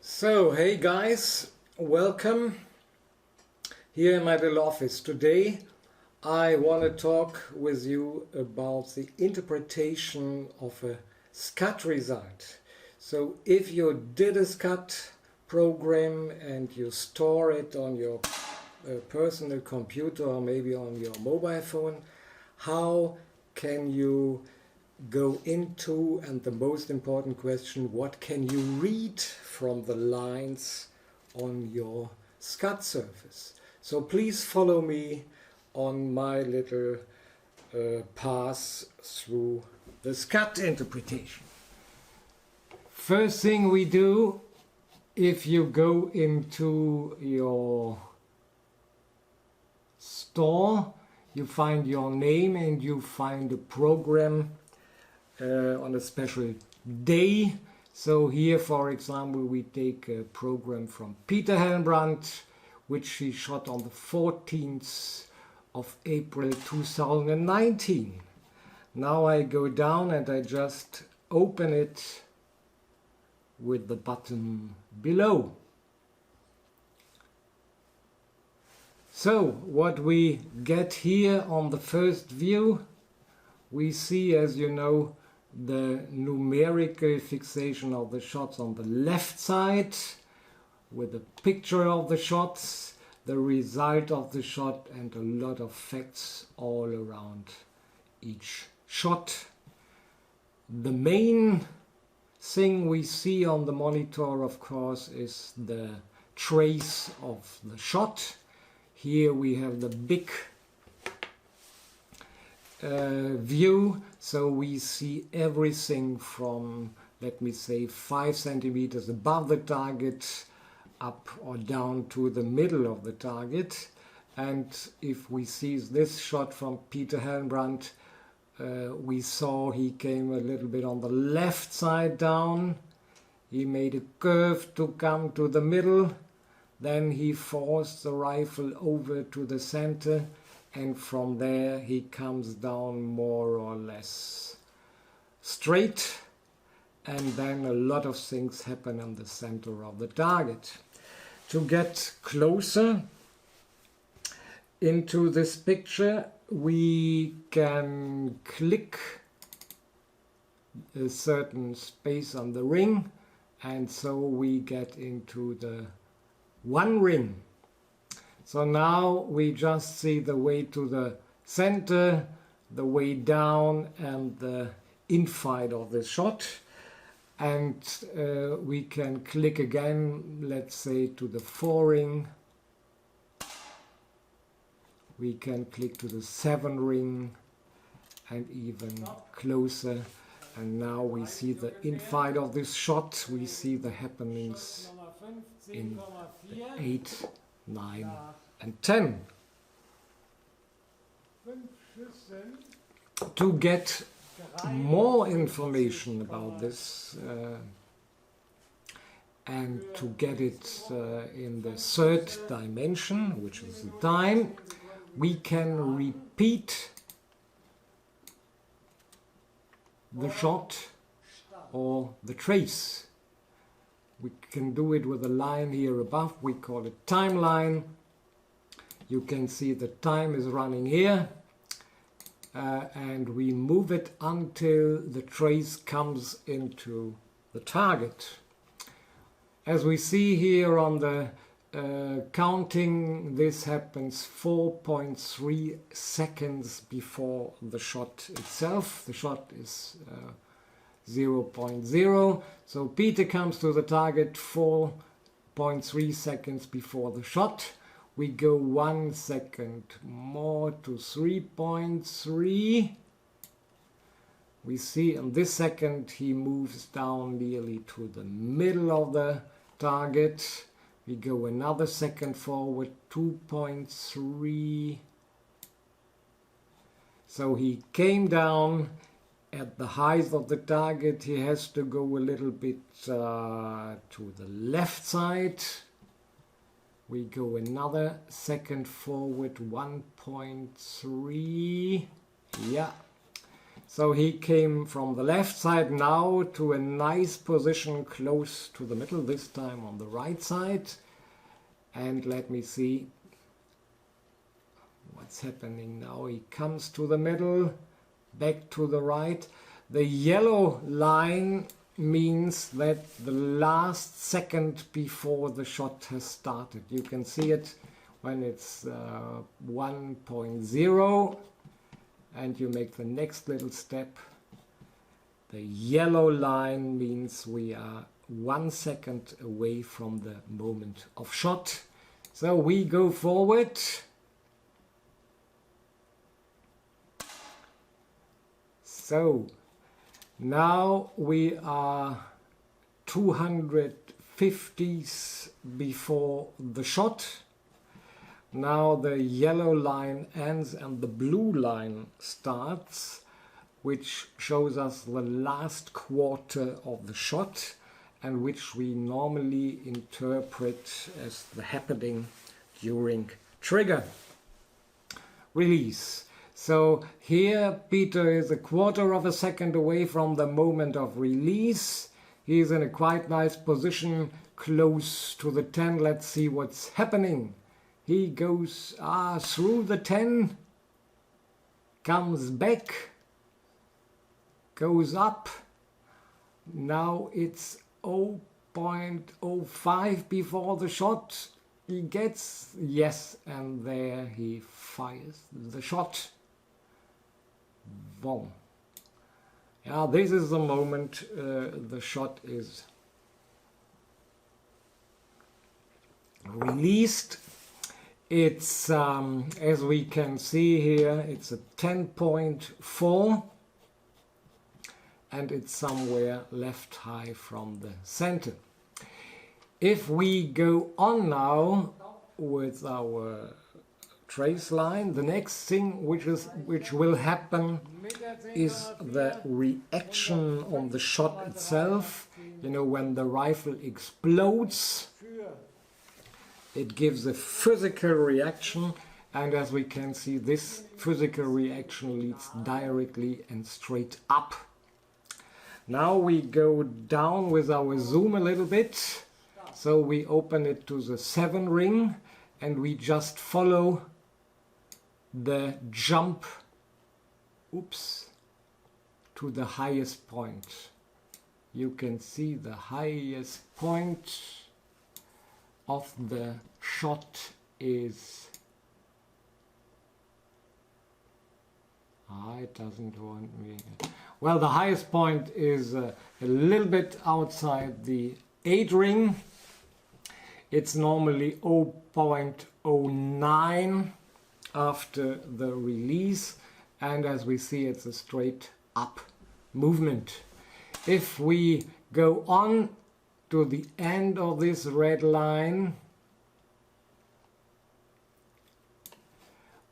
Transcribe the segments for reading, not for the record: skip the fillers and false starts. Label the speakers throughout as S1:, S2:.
S1: So, hey guys, welcome here in my little office. Today I want to talk with you about the interpretation of a SCATT result. So if you did a SCATT program and you store it on your personal computer or maybe on your mobile phone, how can you go into, and the most important question, what can you read from the lines on your SCATT surface? So please follow me on my little path through the SCATT interpretation. First thing we do, if you go into your store, you find your name and you find a program on a special day. So here, for example, we take a program from Peter Hellenbrand, which he shot on the 14th of April 2019. Now I go down and I just open it with the button below. So what we get here on the first view, we see, as you know, the numerical fixation of the shots on the left side with a picture of the shots, the result of the shot, and a lot of facts all around each shot. The main thing we see on the monitor, of course, is the trace of the shot. Here we have the big view, so we see everything from, let me say, 5 centimeters above the target up or down to the middle of the target. And if we see this shot from Peter Hellenbrand, we saw he came a little bit on the left side down. He made a curve to come to the middle, then he forced the rifle over to the center, and from there he comes down more or less straight, and then a lot of things happen in the center of the target. To get closer into this picture, we can click a certain space on the ring, and so we get into the one ring. So now we just see the way to the center, the way down, and the inside of the shot. And we can click again, let's say, to the 4 ring. We can click to the 7 ring and even closer. And now we see the inside of this shot. We see the happenings in the 8, 9 and 10. To get more information about this and to get it in the 3rd dimension, which is the time, we can repeat the shot or the trace. We can do it with a line here above. We call it timeline. You can see the time is running here, and we move it until the trace comes into the target. As we see here on the counting, this happens 4.3 seconds before the shot itself. The shot is 0.0. So Peter comes to the target 4.3 seconds before the shot. We go 1 second more to 3.3. We see in this second he moves down nearly to the middle of the target. We go another second forward, 2.3. So he came down at the height of the target. He has to go a little bit to the left side. We go another second forward, 1.3. Yeah. So he came from the left side now to a nice position close to the middle, this time on the right side. And let me see what's happening now. He comes to the middle, back to the right. The yellow line means that the last second before the shot has started. You can see it when it's 1.0 and you make the next little step. The yellow line means we are 1 second away from the moment of shot. So we go forward. So now we are 250s before the shot. Now the yellow line ends and the blue line starts, which shows us the last quarter of the shot and which we normally interpret as the happening during trigger. Release. So here Peter is a quarter of a second away from the moment of release. He's in a quite nice position close to the 10. Let's see what's happening. He goes through the 10, comes back, goes up. Now it's 0.05 before the shot. He gets, yes, and there he fires the shot. Boom. Yeah, this is the moment the shot is released. It's, as we can see here, it's a 10.4 and it's somewhere left high from the center. If we go on now with our trace line, the next thing which will happen is the reaction on the shot itself. You know, when the rifle explodes, it gives a physical reaction, and as we can see, this physical reaction leads directly and straight up. Now we go down with our zoom a little bit, so we open it to the 7 ring and we just follow the jump, to the highest point. You can see the highest point of the shot is, it doesn't want me. Well, the highest point is a little bit outside the 8 ring. It's normally 0.09 after the release, and as we see, it's a straight up movement. If we go on to the end of this red line,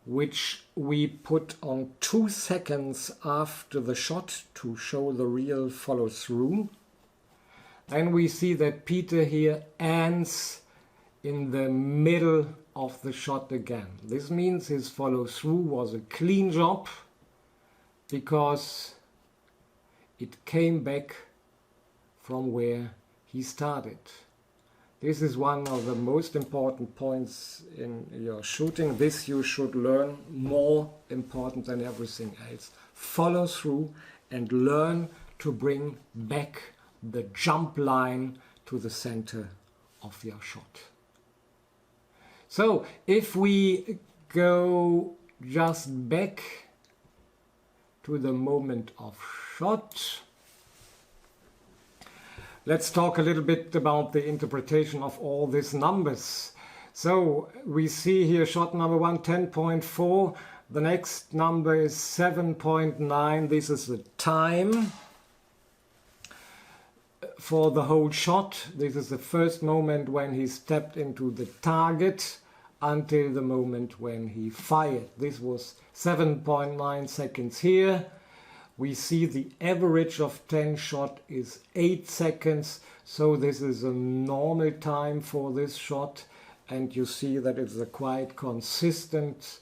S1: which we put on 2 seconds after the shot to show the real follow through, then we see that Peter here ends in the middle of the shot again. This means his follow through was a clean job because it came back from where he started. This is one of the most important points in your shooting. This you should learn, more important than everything else. Follow through and learn to bring back the jump line to the center of your shot. So if we go just back to the moment of shot, let's talk a little bit about the interpretation of all these numbers. So we see here shot number 1, 10.4. The next number is 7.9. This is the time for the whole shot. This is the first moment when he stepped into the target until the moment when he fired. This was 7.9 seconds here. We see the average of 10 shot is 8 seconds, so this is a normal time for this shot, and you see that it's a quite consistent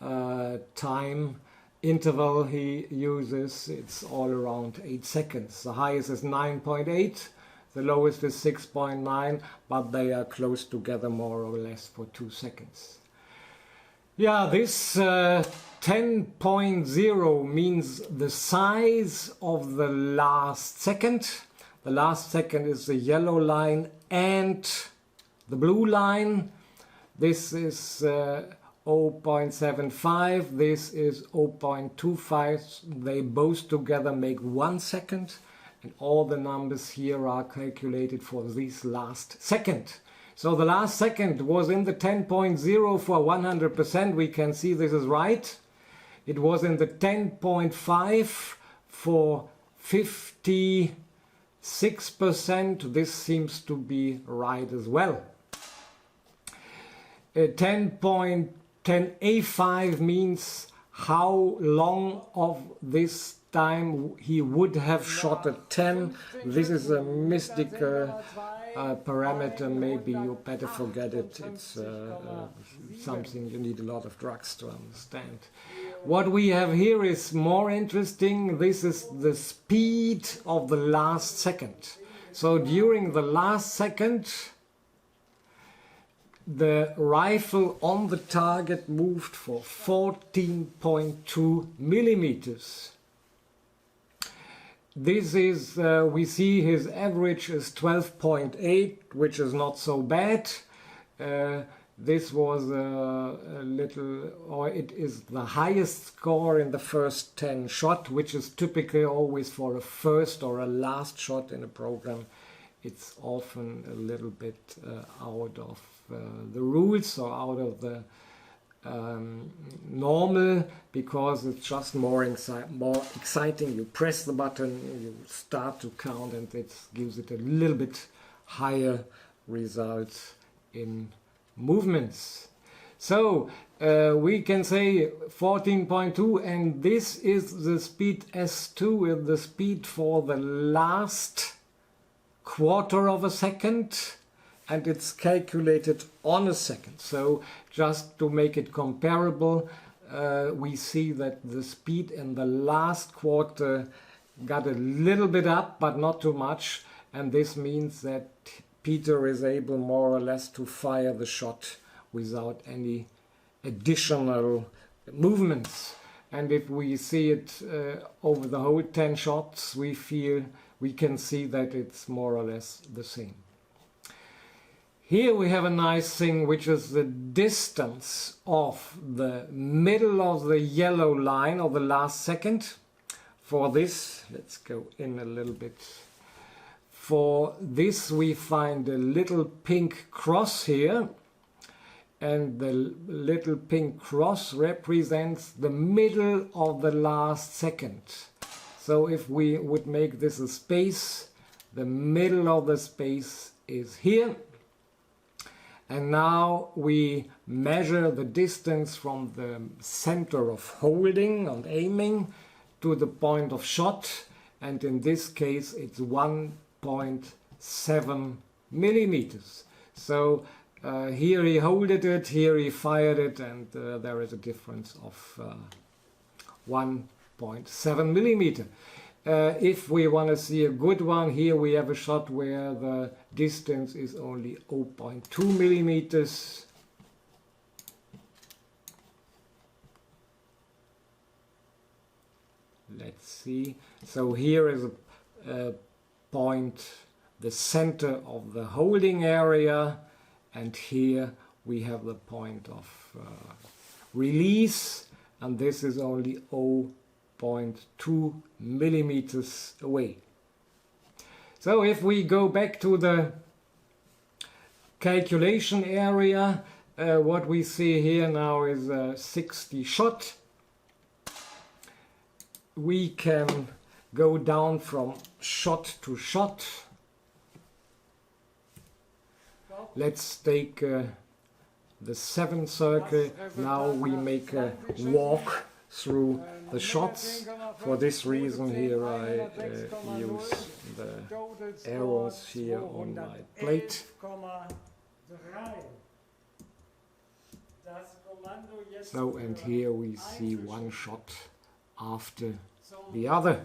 S1: time interval he uses, it's all around 8 seconds. The highest is 9.8, the lowest is 6.9, but they are close together more or less for 2 seconds. Yeah, this 10.0 means the size of the last second. The last second is the yellow line and the blue line. This is 0.75, this is 0.25. They both together make 1 second, and all the numbers here are calculated for this last second. So the last second was in the 10.0 for 100%. We can see this is right. It was in the 10.5 for 56%. This seems to be right as well. 10.10A5 means how long of this time he would have shot at 10. This is a mystical parameter. Maybe you better forget it. It's something you need a lot of drugs to understand. What we have here is more interesting. This is the speed of the last second. So during the last second, the rifle on the target moved for 14.2 millimeters. This is, we see his average is 12.8, which is not so bad. This was a little, or it is the highest score in the first 10 shot, which is typically always for a first or a last shot in a program. It's often a little bit out of the rules or out of the normal, because it's just more exciting. You press the button, you start to count, and it gives it a little bit higher results in movements. So we can say 14.2, and this is the speed S2, with the speed for the last quarter of a second, and it's calculated on a second. So just to make it comparable, we see that the speed in the last quarter got a little bit up, but not too much, and this means that Peter is able more or less to fire the shot without any additional movements. And if we see it over the whole 10 shots, we can see that it's more or less the same. Here we have a nice thing, which is the distance of the middle of the yellow line of the last second. For this, let's go in a little bit. For this we find a little pink cross here, and the little pink cross represents the middle of the last second. So if we would make this a space, the middle of the space is here. And now we measure the distance from the center of holding and aiming to the point of shot, and in this case it's 1.7 millimeters. So here he holded it, here he fired it, and there is a difference of 1.7 millimeter. If we want to see a good one, here we have a shot where the distance is only 0.2 millimeters. Let's see. So here is a point, the center of the holding area, and here we have the point of release, and this is only 0.2 millimeters away. So if we go back to the calculation area, what we see here now is a 60 shot. We can go down from shot to shot. Let's take the 7 circle. Now we make a walk through the shots. For this reason here I use the arrows here on my plate. So, and here we see one shot after the other.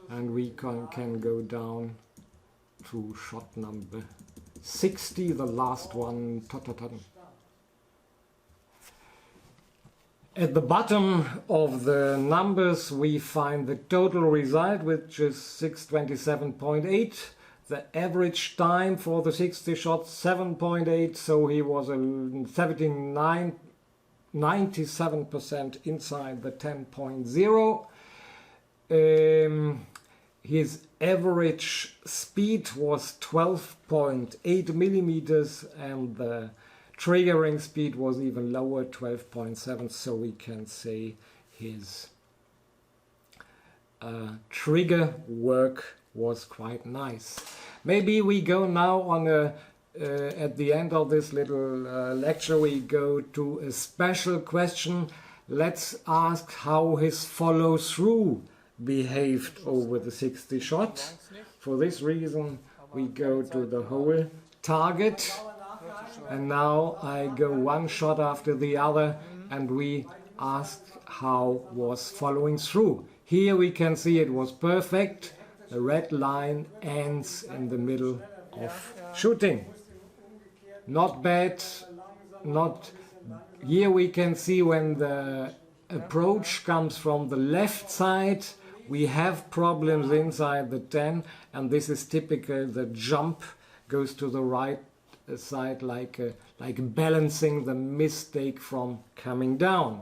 S1: And we can go down to shot number 60, the last one. At the bottom of the numbers we find the total result, which is 627.8. The average time for the 60 shots 7.8, so he was 97% inside the 10.0. His average speed was 12.8 millimeters, and the triggering speed was even lower, 12.7, so we can say his trigger work was quite nice. Maybe we go now on at the end of this little lecture, we go to a special question. Let's ask how his follow-through behaved over the 60 shot. For this reason we go to the whole target, and now I go one shot after the other and we ask how was following through. Here we can see it was perfect. The red line ends in the middle of shooting. Not bad. Not. Here we can see when the approach comes from the left side, we have problems inside the 10, and this is typical. The jump goes to the right side, like balancing the mistake from coming down.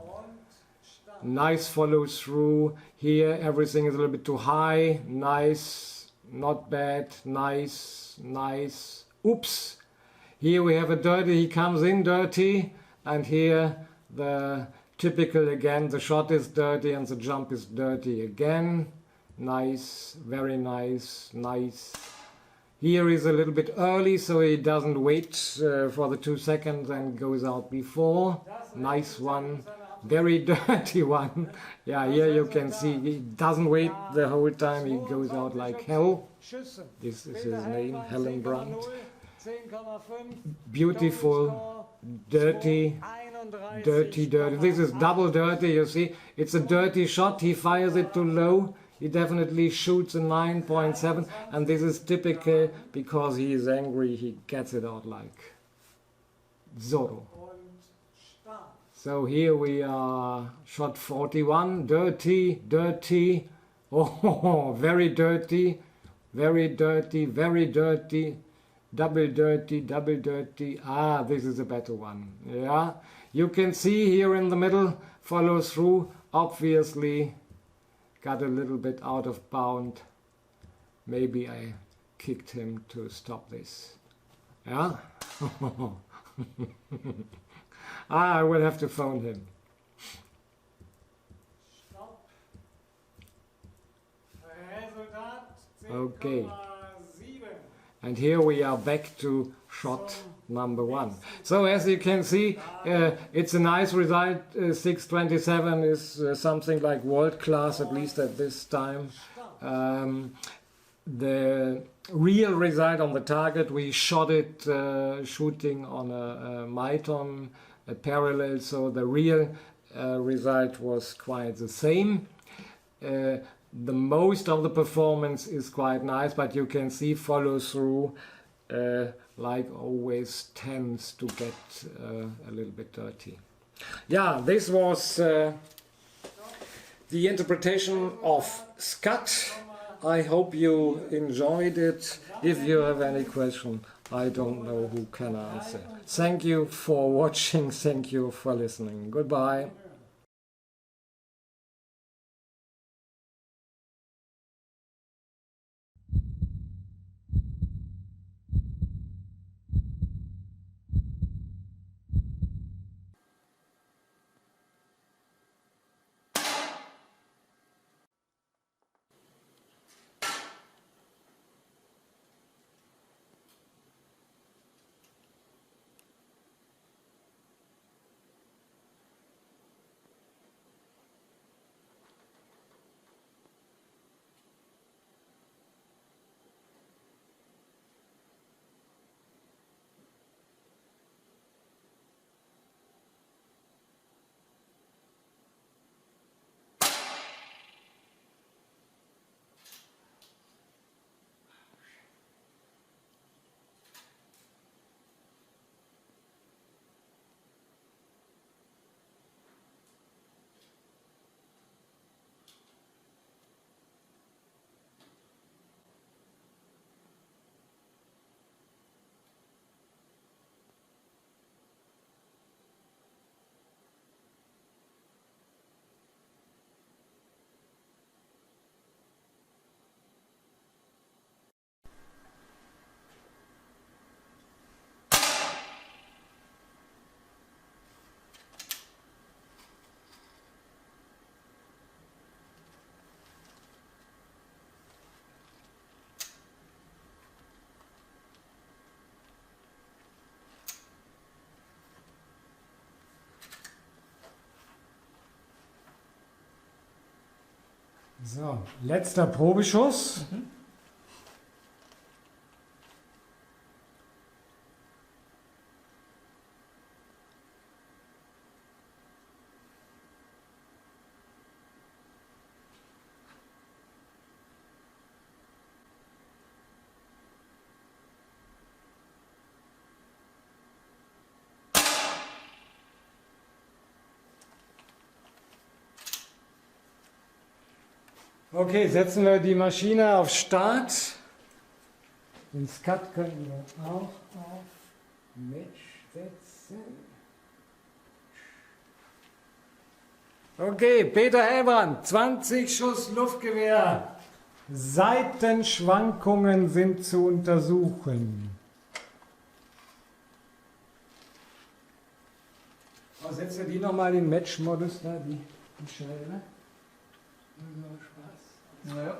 S1: Nice follow through. Here everything is a little bit too high. Nice, not bad. Nice, nice. Oops. Here we have a dirty. He comes in dirty, and here the typical again. The shot is dirty and the jump is dirty again. Nice, very nice, nice. Here is a little bit early, so he doesn't wait for the 2 seconds and goes out before. Nice one. Very dirty one. Yeah, here you can see he doesn't wait the whole time, he goes out like hell. This is his name, Hellenbrand. Beautiful, dirty, dirty, dirty. This is double dirty, you see. It's a dirty shot, he fires it too low. He definitely shoots a 9.7, and this is typical because he is angry, he gets it out like Zorro. So here we are, shot 41, dirty, dirty, oh, very dirty, very dirty, very dirty, double dirty, double dirty. Ah, this is a better one. Yeah, you can see here in the middle, follow through, obviously got a little bit out of bound. Maybe I kicked him to stop this. Yeah? I will have to phone him. Okay. And here we are back to shot number 1. So as you can see, it's a nice result. 627 is something like world class, at least at this time. The real result on the target, we shot it shooting on a Maiton, a parallel, so the real result was quite the same. The most of the performance is quite nice, but you can see follow through like always tends to get a little bit dirty. Yeah, this was the interpretation of SCATT. I hope you enjoyed it. If you have any question, I don't know who can answer. Thank you for watching. Thank you for listening. Goodbye. So, letzter Probeschuss. Okay, setzen wir die Maschine auf Start. Den SCATT können wir auch auf Match setzen. Okay, Peter Hellenbrand, 20 Schuss Luftgewehr. Seitenschwankungen sind zu untersuchen. Oh, setzt ihr die nochmal in den Match-Modus da, die Scheibe? Spaß.
S2: Ja.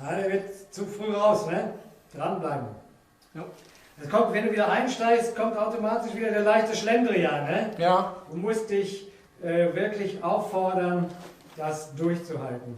S1: Ja, der wird zu früh raus, ne? Dranbleiben.
S2: Ja.
S1: Es kommt, wenn du wieder einsteigst, kommt automatisch wieder der leichte Schlendrian, ne?
S2: Ja.
S1: Du musst dich wirklich auffordern, das durchzuhalten.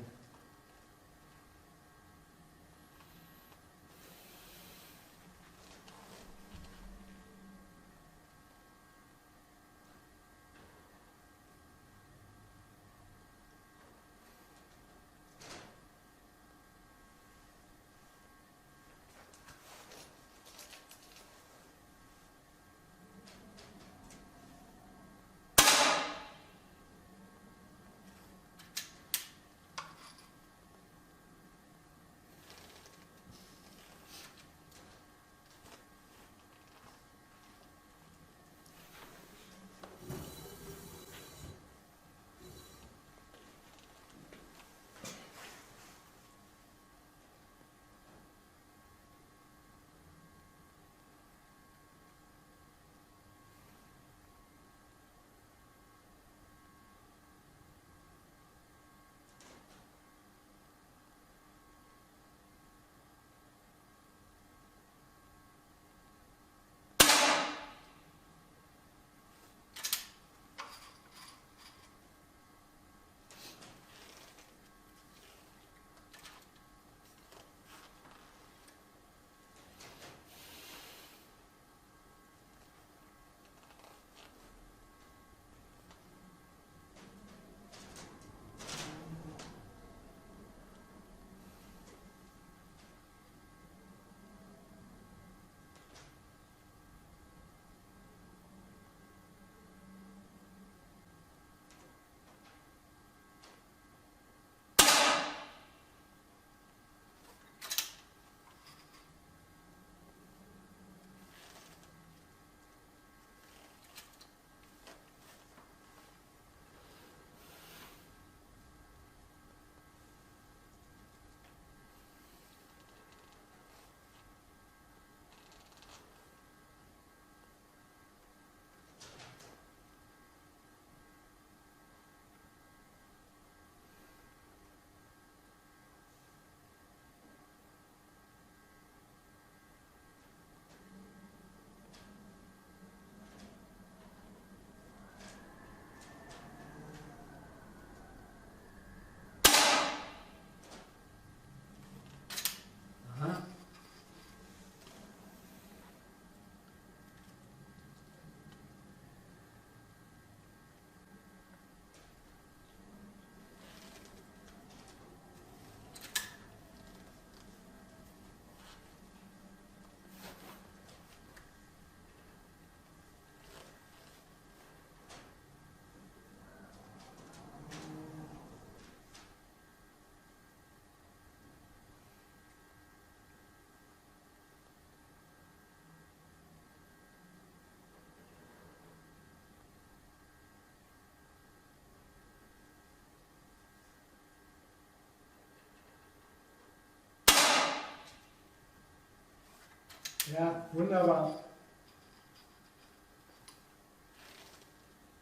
S1: Ja, wunderbar.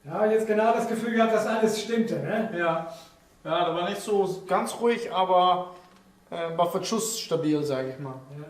S1: Ja, jetzt genau das Gefühl gehabt, dass alles stimmte, ne?
S2: Ja. Ja, da war nicht so ganz ruhig, aber war für Schuss stabil, sage ich mal.
S1: Ja.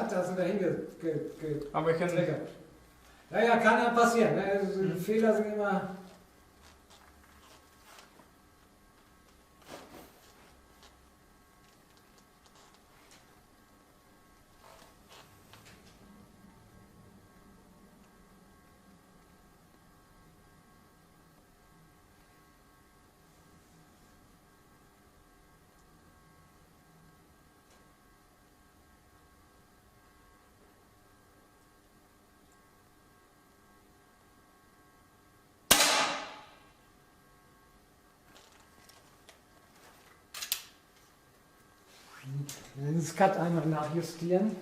S1: Cut, da sind wir
S2: Aber ich kann
S1: hingetriggert. Ja, kann ja passieren. Ne? Fehler sind immer... Den SCATT einmal nachjustieren.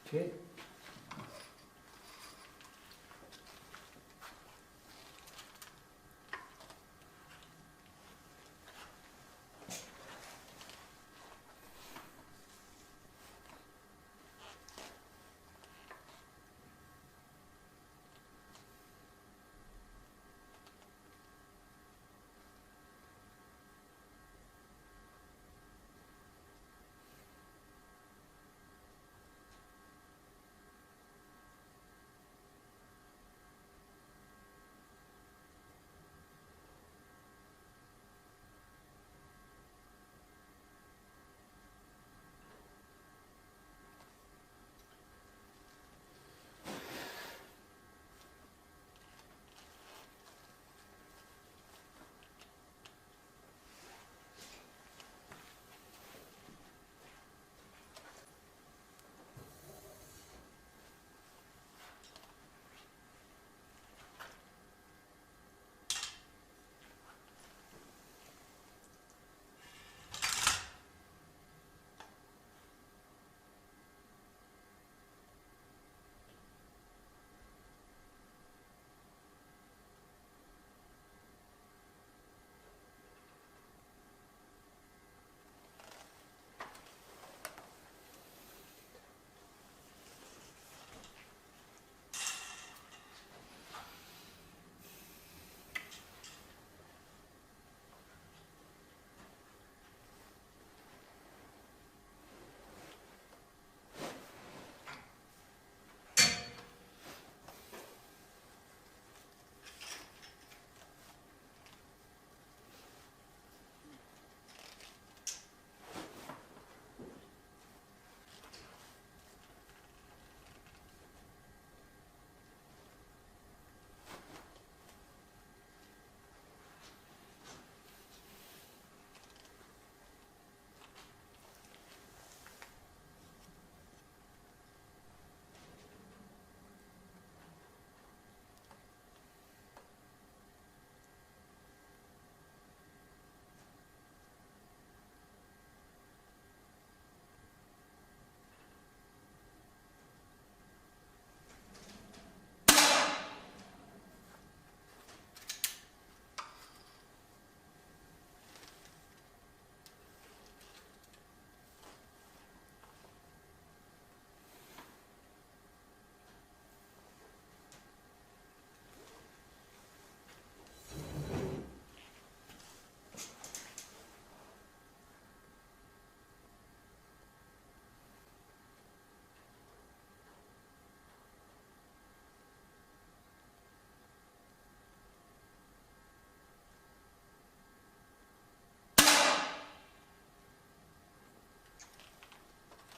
S1: Okay.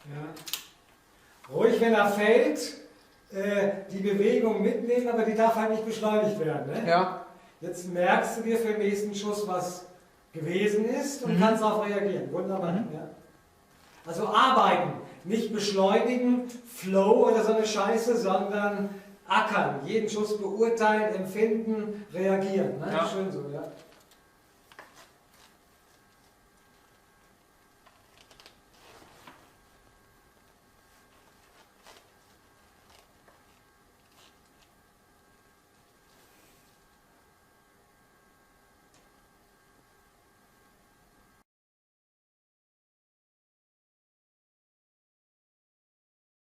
S1: Ja. Ruhig, wenn er fällt, die Bewegung mitnehmen, aber die darf halt nicht beschleunigt werden. Ne?
S2: Ja.
S1: Jetzt merkst du dir für den nächsten Schuss, was gewesen ist und kannst darauf reagieren. Wunderbar. Ja. Also arbeiten, nicht beschleunigen, Flow oder so eine Scheiße, sondern ackern, jeden Schuss beurteilen, empfinden, reagieren. Ne?
S2: Ja.
S1: Schön so, ja.